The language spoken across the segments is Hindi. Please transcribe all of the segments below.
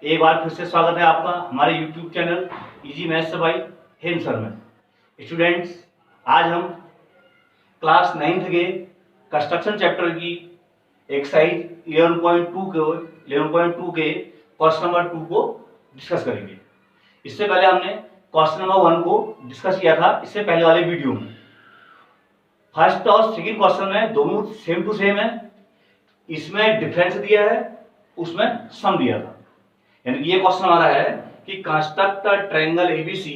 एक बार फिर से स्वागत है आपका हमारे YouTube channel easy maths by Hem sir में। स्टूडेंट्स, आज हम क्लास 9th के कंस्ट्रक्शन चैप्टर की एक्सरसाइज 11.2 के क्वेश्चन नंबर 2 को डिस्कस करेंगे। इससे पहले हमने क्वेश्चन नंबर 1 को डिस्कस किया था इससे पहले वाले वीडियो में। फर्स्ट और सेकंड क्वेश्चन में दोनों सेम टू सेम है, इसमें डिफरेंस दिया है, उसमें सम दिया था। यानी ये क्वेश्चन हमारा है कि construct a triangle ABC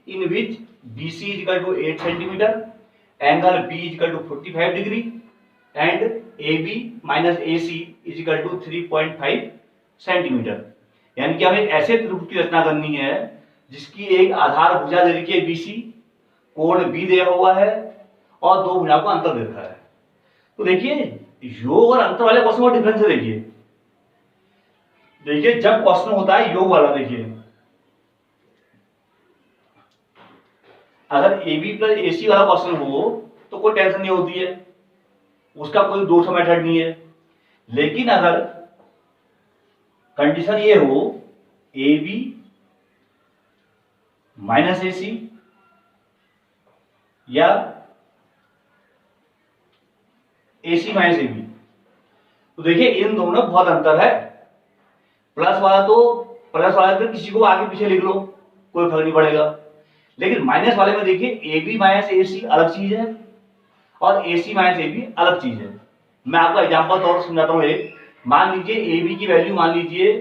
in which BC is equal to 8 centimetre, angle B is equal to 45 degree and AB minus AC is equal to 3.5 centimetre. यानी कि हमें ऐसे त्रिभुज की रचना करनी है जिसकी एक आधार भुजा दे रखी है BC, कोण B दिया हुआ है और दो भुजाओं का अंतर दे रखा है। तो देखिए योग और अंतर वाले क्वेश्चन का डिफरेंस देखिए जब क्वेश्चन होता है योग वाला, देखिए अगर AB प्लस AC वाला क्वेश्चन हो तो कोई टेंशन नहीं होती है, उसका कोई दूसरा मेथड नहीं है। लेकिन अगर कंडीशन ये हो AB माइनस AC या AC माइनस AB, तो देखिए इन दोनों में बहुत अंतर है। प्लस वाला तो किसी को आगे पीछे लिख लो, कोई फर्क नहीं पड़ेगा। लेकिन माइनस वाले में देखिए AB माइनस AC अलग चीज है और AC माइनस AB अलग चीज है। मैं आपको एग्जांपल तौर पर समझाता हूँ। एक मान लीजिए AB की वैल्यू मान लीजिए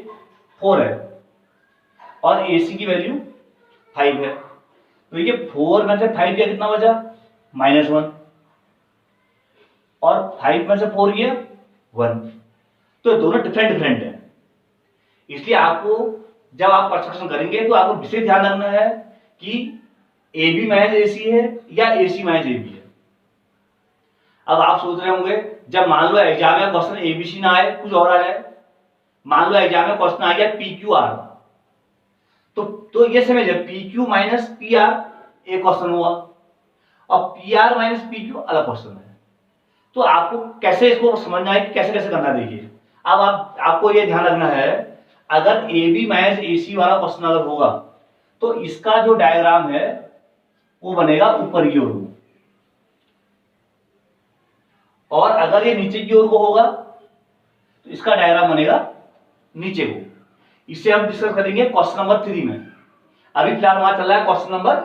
4 है और AC की वैल्यू 5 है। तो ये 4 में से 5 गया कितना बचा? -1, और 5 में से 4 गया 1। तो दोनों डिफरेंट है। इसलिए आपको जब आप कंस्ट्रक्शन करेंगे तो आपको विशेष ध्यान रखना है कि AB माइनस AC है या AC माइनस AB है। अब आप सोच रहे होंगे जब मान लो एग्जाम में क्वेश्चन ABC ना आए, कुछ और आ जाए, मान लो एग्जाम में क्वेश्चन आ गया PQR, तो ये समझिए PQ माइनस PR एक क्वेश्चन हुआ और PR माइनस PQ अलग क्वेश्चन है। तो आपको कैसे इसको समझना है कि कैसे कैसे करना है। देखिए अब आपको ये ध्यान रखना है, अगर AB माइनस AC वाला क्वेश्चन अगर होगा तो इसका जो डायग्राम है वो बनेगा ऊपर की ओर, और अगर ये नीचे की ओर को होगा तो इसका डायग्राम बनेगा नीचे को। इससे हम डिस्कस करेंगे क्वेश्चन नंबर 3 में। अभी फिलहाल हमारा चल रहा है क्वेश्चन नंबर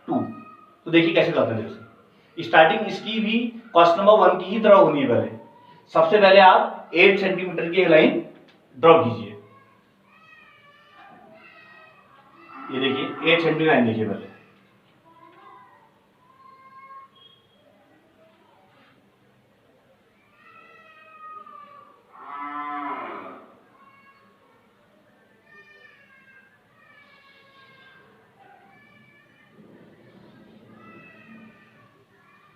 2। तो देखिए कैसे करते हैं। स्टार्टिंग इसकी भी क्वेश्चन नंबर 1 की ही तरह होनी है। पहले सबसे पहले आप 8 सेंटीमीटर की एक लाइन ड्रॉ कीजिए। ये देखिए 8 सेंटीमीटर लाइन देखिए पहले।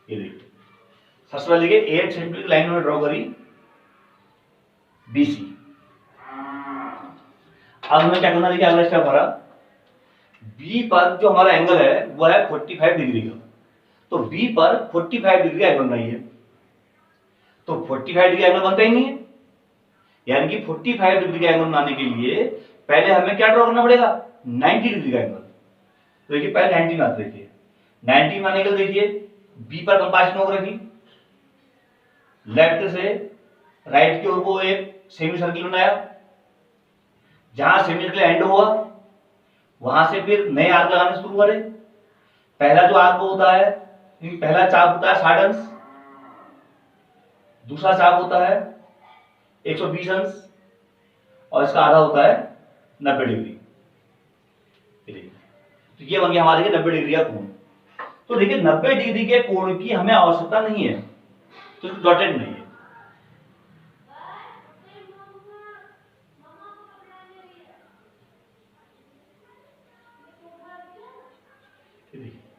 ये देखिए सबसे पहले देखिए 8 सेंटीमीटर लाइन में ड्रॉ करी BC। अब हमें क्या करना, देखिए अगला स्टेप हमारा B पर जो हमारा एंगल है वो है 45 डिग्री का। तो B पर 45 डिग्री एंगल बनाइए। तो 45 डिग्री एंगल बनता ही नहीं है, यानी कि 45 डिग्री का एंगल बनाने के लिए पहले हमें क्या ड्रॉ करना पड़ेगा? 90 डिग्री का एंगल। तो देखिए पहले 90 बनाते, देखिए 90 बनाने के लिए देखिए B पर कंपास नोक रखी, लेफ्ट से राइट की ओर को एक सेमी सर्किल बनाया, जहां सेमी सर्किल एंड हुआ वहां से फिर नए आर्क लगाने शुरू करें। पहला जो आर्क होता है, पहला चाप होता है 60 अंश, दूसरा चाप होता है 120 अंश और इसका आधा होता है 90 डिग्री। तो ये बन गया हमारे 90 डिग्री का कोण। तो देखिए 90 डिग्री के कोण की हमें आवश्यकता नहीं है, तो डॉटेड नहीं है।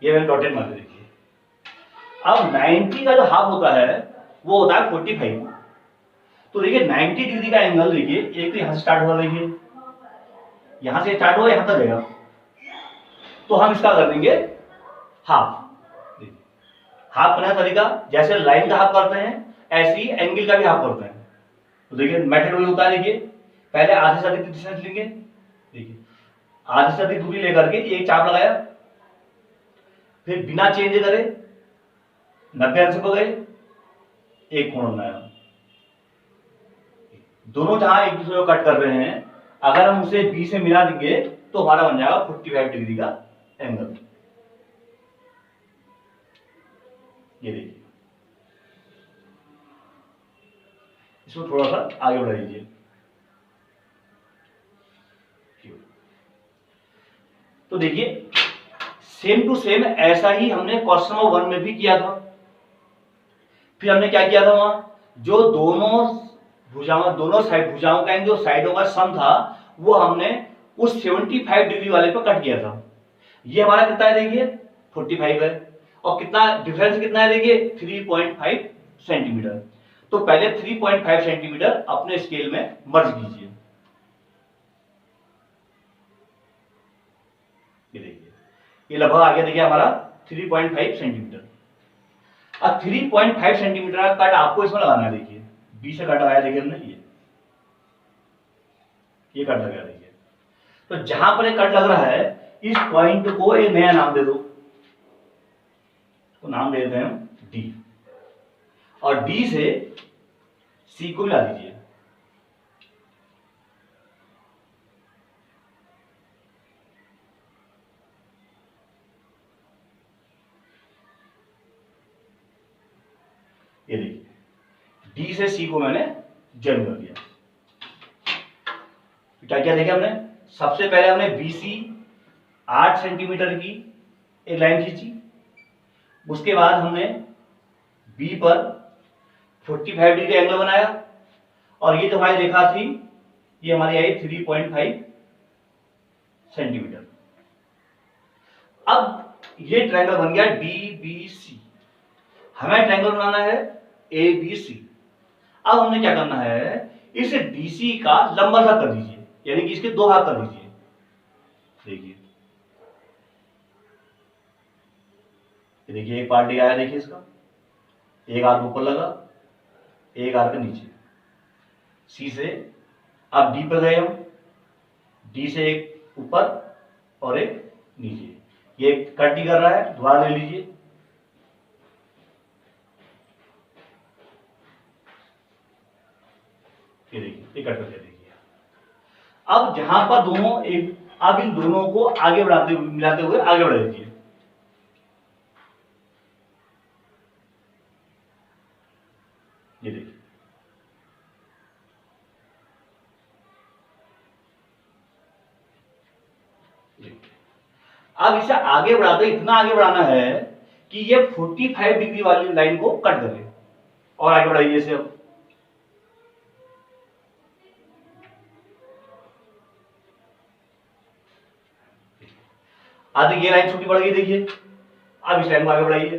ये मैंने डॉटेड मार देखिए। अब 90 का जो हाफ होता है वो होता है 45। तो देखिए 90 डिग्री का एंगल देखिए, एक तो यहां से स्टार्ट हुआ, देखिए यहां से स्टार्ट हुआ यहां तक गया, तो हम इसका कर देंगे हाफ। हाफ करने का तरीका जैसे लाइन का हाफ करते हैं ऐसे ही एंगल का भी हाफ करते हैं। तो देखिए मेथड वही होता है। देखिए पहले आधे से अधिक डिस्टेंस लेंगे, देखिए आधी से अधिक दूरी लेकर के एक चाप लगाया, फिर बिना चेंज करे 90 अंश को गए, एक कोण बनाया। दोनों जहां एक दूसरे को कट कर रहे हैं, अगर हम उसे बी से मिला देंगे तो हमारा बन जाएगा 45 डिग्री का एंगल। ये देखिए, इसको थोड़ा सा आगे बढ़ा दीजिए। तो देखिए सेम टू सेम ऐसा ही हमने क्वेश्चन नंबर 1 में भी किया था। फिर हमने क्या किया था, वहां जो दोनों भुजाओं, दोनों साइड भुजाओं का जो साइडों का सम था वो हमने उस 75 डिग्री वाले पर कट किया था। ये हमारा कितना है देखिए 45 है, और कितना डिफरेंस कितना है देखिए 3.5 सेंटीमीटर। तो पहले 3.5 सेंटीमीटर अपने स्केल में मर्ज कीजिए। ये देखिए ये लगभग आ गया देखिए हमारा 3.5 सेंटीमीटर। अब 3.5 सेंटीमीटर का कट आपको इसमें लगाना है। देखिए बी से कट लगाया देखिए हमने, ये कट लगा देखिए। तो जहां पर ये कट लग रहा है इस पॉइंट को एक नया नाम दे दो, तो नाम दे देते हैं डी, और डी से सी को मिला दीजिए। ये देखिए डी से सी को मैंने जॉइन कर दिया। क्या क्या देखा हमने, सबसे पहले हमने बीसी 8 सेंटीमीटर की एक लाइन खींची, उसके बाद हमने बी पर 45 डिग्री एंगल बनाया, और ये जो हमारी रेखा थी ये हमारी आई 3.5 सेंटीमीटर। अब ये ट्रायंगल बन गया DBC। हमें ट्रायंगल बनाना है ABC। अब हमने क्या करना है, इस DC का लंबा सा कर दीजिए, यानी कि इसके 2 भाग कर दीजिए। देखिए देखिए एक पार्ट आया देखिए इसका, एक आर्क ऊपर लगा, एक आर्क नीचे। सी से अब डी पर गए हम, डी से एक ऊपर और एक नीचे। ये कट ही कर रहा है, दोबारा ले लीजिए। ये देखिए ये कट कर दिया। देखिए अब जहां पर दोनों एक, अब इन दोनों को आगे बढ़ाते हुए, मिलाते हुए आगे बढ़ा दीजिए। ये देखिए अब इसे आगे बढ़ाते, इतना आगे बढ़ाना है कि ये 45 डिग्री वाली लाइन को कट करे, और आगे बढ़ाइए इसे। अब आगे ये लाइन छोटी बढ़ गई देखिए, अब इस लाइन को आगे बढ़ाइए।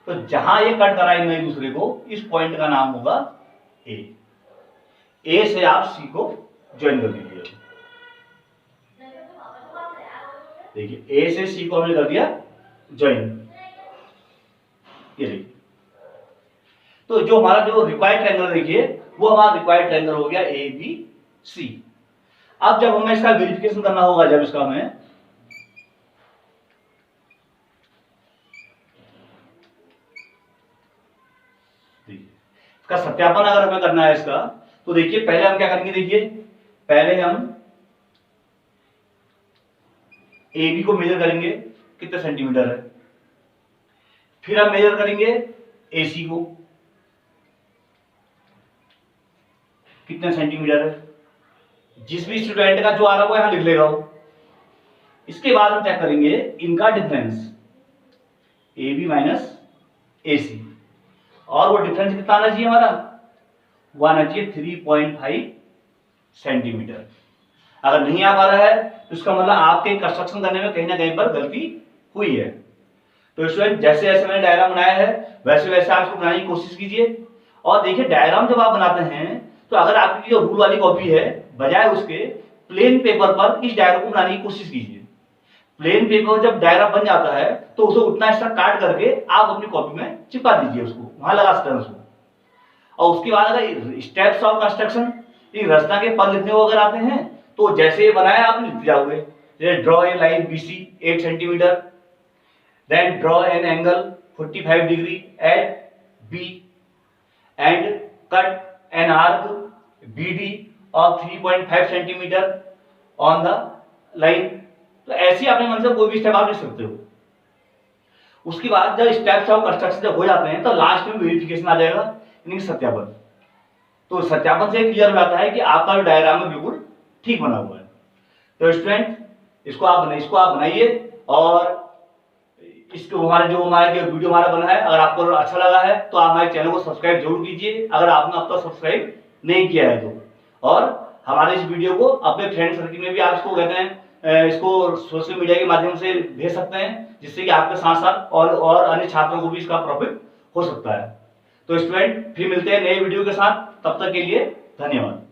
तो जहां ये कट कराएंगे एक दूसरे को, इस पॉइंट का नाम होगा ए से आप सी को ज्वाइन कर दीजिए। देखिए ए से सी को हमने कर दिया ज्वाइन। ये देखिए तो जो हमारा जो रिक्वायर्ड ट्रायंगल देखिए वो हमारा रिक्वायर्ड ट्रायंगल हो गया ABC। अब जब हमें इसका वेरिफिकेशन करना होगा, जब इसका हमें इसका सत्यापन अगर हमें करना है इसका, तो देखिए पहले हम क्या करेंगे, देखिए पहले हम AB को मेजर करेंगे कितने सेंटीमीटर है, फिर हम मेजर करेंगे AC को कितने सेंटीमीटर है। जिस भी स्टूडेंट का जो आ रहा है वो यहां लिख लेगा वो। इसके बाद हम चेक करेंगे इनका डिफरेंस AB माइनस AC, और वो डिफरेंस कितना आना चाहिए हमारा, वो आना चाहिए 3.5 सेंटीमीटर। अगर नहीं आ पा रहा है तो इसका मतलब आपके कंस्ट्रक्शन करने में कहीं ना कहीं पर गलती हुई है। तो स्टूडेंट जैसे जैसे मैंने डायग्राम बनाया है वैसे वैसे आप इसको बनाने की कोशिश कीजिए। और देखिए डायग्राम जब आप बनाते हैं तो अगर आपकी जो रूल वाली कॉपी है, बजाय उसके प्लेन पेपर पर इस डायग्राम को बनाने की कोशिश कीजिए। प्लेन पेपर जब डायग्राम बन जाता है तो उसे उतना हिस्सा काट करके आप अपनी कॉपी में चिपका दीजिए, उसको वहां लगा सकते हैं उसको। और उसके बाद अगर स्टेप्स ऑफ कंस्ट्रक्शन, ये रचना के पद लिखने को अगर आते हैं तो जैसे ये बनाया आप लिख जाओगे, जैसे draw a line BC 8 centimetre, then draw an angle 45 degree at B and cut an arc BD of 3.5 centimetre on the line. तो ऐसे अपने मन से कोई भी स्टेप आप लिख सकते हो। उसके बाद जब स्टेप्स ऑफ कंस्ट्रक्शन जब हो जाते हैं तो लास्ट में वेरिफिकेशन आ जाएगा, यानी सत्यापन। तो सत्यापन से क्लियर हो जाता है कि आपका डायग्राम में बिल्कुल ठीक बना हुआ है। तो स्टूडेंट इसको आप बनाइए, और इसको हमारे वीडियो हमारा बना है, अगर आपको अच्छा लगा है तो आप हमारे चैनल को सब्सक्राइब जरूर कीजिए, अगर आपने अब तक सब्सक्राइब नहीं किया है तो। और हमारे इस वीडियो को अपने फ्रेंड सर्किल में भी आप इसको कहते हैं, इसको सोशल मीडिया के माध्यम से भेज सकते हैं, जिससे कि आपके साथ साथ और अन्य छात्रों को भी इसका प्रॉफिट हो सकता है। तो स्टूडेंट फिर मिलते हैं नए वीडियो के साथ, तब तक के लिए धन्यवाद।